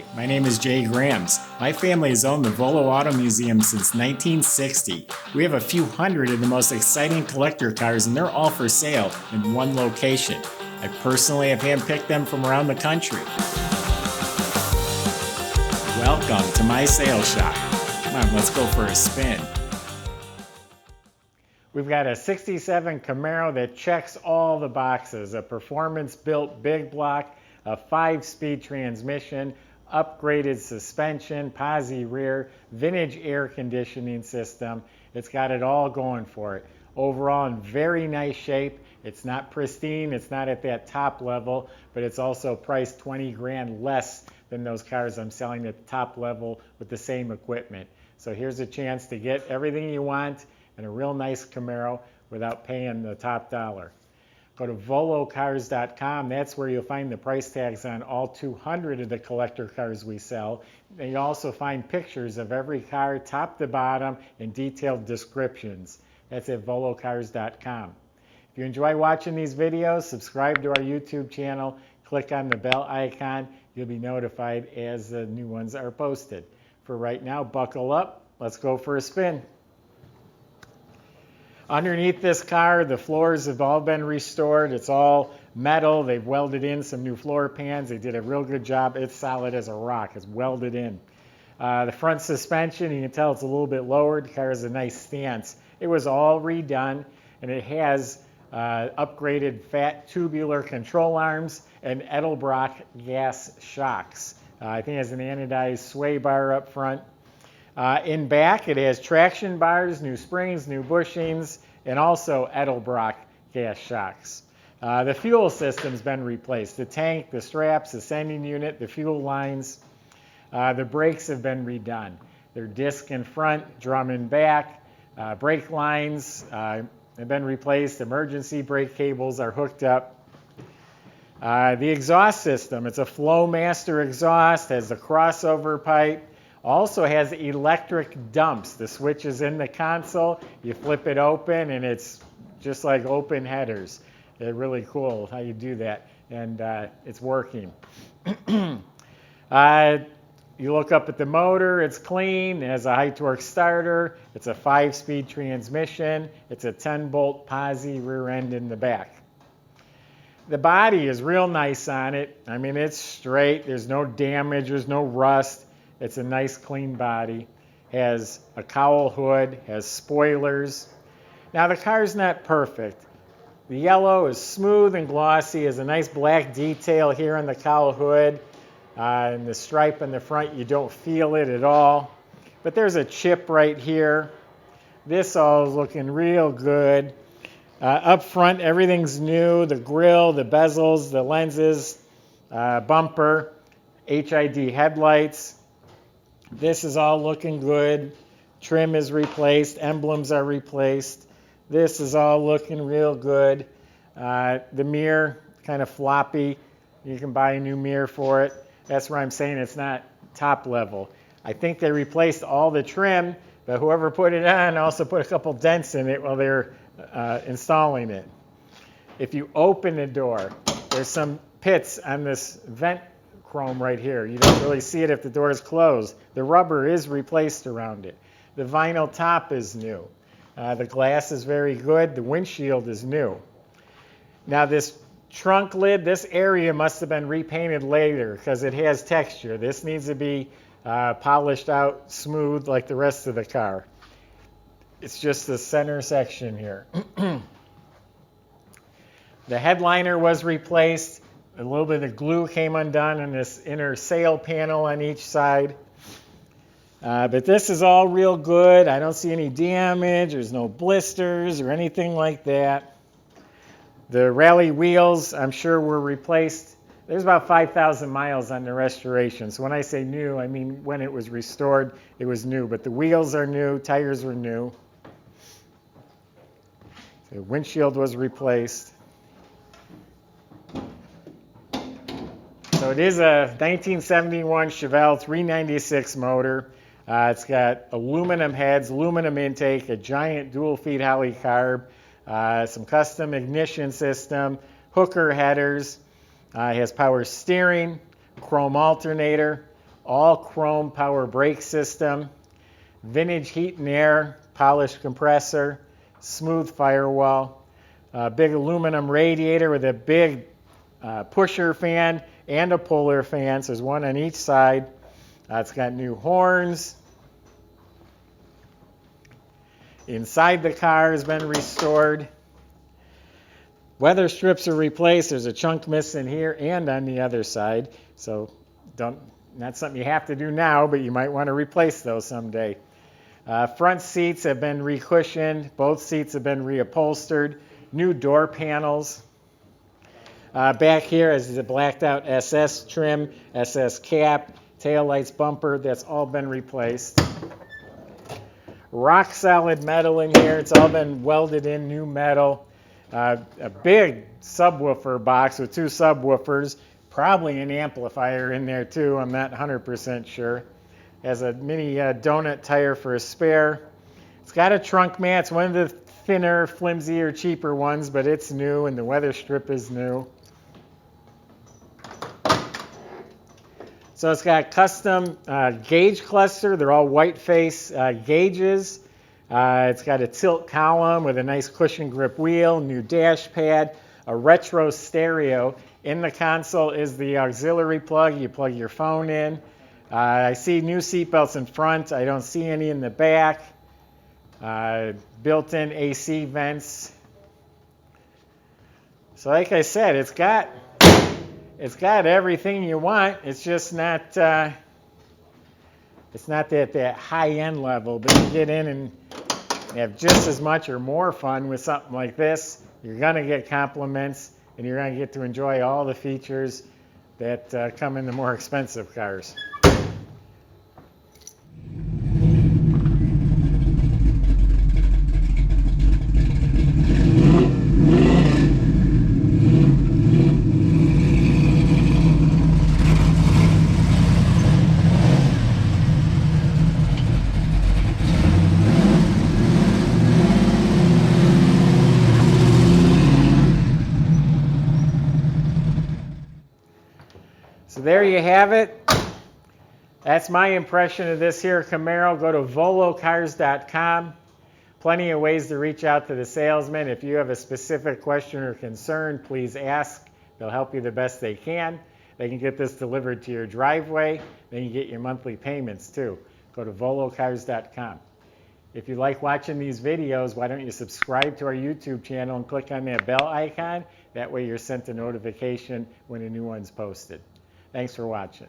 Hi, my name is Jay Grams. My family has owned the Volo Auto Museum since 1960. We have a few hundred of the most exciting collector cars, and they're all for sale in one location. I personally have handpicked them from around the country. Welcome to my sales shop. Come on, let's go for a spin. We've got a 67 Camaro that checks all the boxes. A performance-built big block, a 5-speed transmission, upgraded suspension, posi rear, vintage air conditioning system. It's got it all going for it. Overall in very nice shape. It's not pristine, it's not at that top level, but it's also priced 20 grand less than those cars I'm selling at the top level with the same equipment. So here's a chance to get everything you want in a real nice Camaro without paying the top dollar. Go to volocars.com. That's where you'll find the price tags on all 200 of the collector cars we sell. And you'll also find pictures of every car, top to bottom, and detailed descriptions. That's at volocars.com. If you enjoy watching these videos, subscribe to our YouTube channel, click on the bell icon. You'll be notified as the new ones are posted. For right now, buckle up. Let's go for a spin. Underneath this car, the floors have all been restored. It's all metal. They've welded in some new floor pans. They did a real good job. It's solid as a rock. It's welded in. The front suspension, you can tell it's a little bit lowered. The car has a nice stance. It was all redone, and it has upgraded fat tubular control arms and Edelbrock gas shocks. I think it has an anodized sway bar up front. In back, it has traction bars, new springs, new bushings, and also Edelbrock gas shocks. The fuel system's been replaced. The tank, the straps, the sending unit, the fuel lines. The brakes have been redone. They're disc in front, drum in back. Brake lines have been replaced. Emergency brake cables are hooked up. The exhaust system, it's a Flowmaster exhaust, has a crossover pipe. Also has electric dumps. The switch is in the console. You flip it open, and it's just like open headers. They're really cool how you do that, and it's working. You look up at the motor. It's clean. It has a high-torque starter. It's a 5-speed transmission. It's a 10-bolt posi rear end in the back. The body is real nice on it. I mean, it's straight. There's no damage. There's no rust. It's a nice clean body, has a cowl hood, has spoilers. Now the car's not perfect. The yellow is smooth and glossy, has a nice black detail here on the cowl hood. And the stripe in the front, you don't feel it at all. But there's a chip right here. This all is looking real good. Up front, everything's new. The grille, the bezels, the lenses, bumper, HID headlights. This is all looking good. Trim is replaced. Emblems are replaced. This is all looking real good. The mirror, kind of floppy. You can buy a new mirror for it. That's where I'm saying it's not top level. I think they replaced all the trim, but whoever put it on also put a couple dents in it while they were installing it. If you open the door, there's some pits on this vent chrome right here. You don't really see it if the door is closed. The rubber is replaced around it. The vinyl top is new. The glass is very good. The windshield is new. Now this trunk lid, this area must have been repainted later because it has texture. This needs to be polished out smooth like the rest of the car. It's just the center section here. The headliner was replaced. A little bit of glue came undone in this inner sail panel on each side. But this is all real good. I don't see any damage. There's no blisters or anything like that. The rally wheels, I'm sure, were replaced. There's about 5,000 miles on the restoration. So when I say new, I mean when it was restored, it was new. But the wheels are new. Tires were new. The windshield was replaced. So it is a 1971 Chevelle 396 motor. It's got aluminum heads, aluminum intake, a giant dual feed Holley carb, some custom ignition system, hooker headers. It has power steering, chrome alternator, all chrome power brake system, vintage heat and air, polished compressor, smooth firewall, big aluminum radiator with a big pusher fan and a puller fan, so there's one on each side. It's got new horns. Inside the car has been restored. Weather strips are replaced. There's a chunk missing here and on the other side, so not something you have to do now, but you might want to replace those someday. Front seats have been recushioned. Both seats have been reupholstered. New door panels. Back here is the blacked out SS trim, SS cap, taillights, bumper. That's all been replaced. Rock solid metal in here. It's all been welded in, new metal. A big subwoofer box with two subwoofers. Probably an amplifier in there too. I'm not 100% sure. Has a mini donut tire for a spare. It's got a trunk mat. It's one of the thinner, flimsier, cheaper ones, but it's new and the weather strip is new. So it's got custom gauge cluster. They're all white face gauges. It's got a tilt column with a nice cushion grip wheel, new dash pad, a retro stereo. In the console is the auxiliary plug. You plug your phone in. I see new seat belts in front. I don't see any in the back. Built-in AC vents. So like I said, it's got everything you want. It's just not that high-end level, but you get in and have just as much or more fun with something like this. You're going to get compliments, and you're going to get to enjoy all the features that come in the more expensive cars. So there you have it. That's my impression of this here Camaro. Go to volocars.com. Plenty of ways to reach out to the salesman. If you have a specific question or concern, please ask. They'll help you the best they can. They can get this delivered to your driveway. Then you get your monthly payments too. Go to volocars.com. If you like watching these videos, why don't you subscribe to our YouTube channel and click on that bell icon. That way you're sent a notification when a new one's posted. Thanks for watching.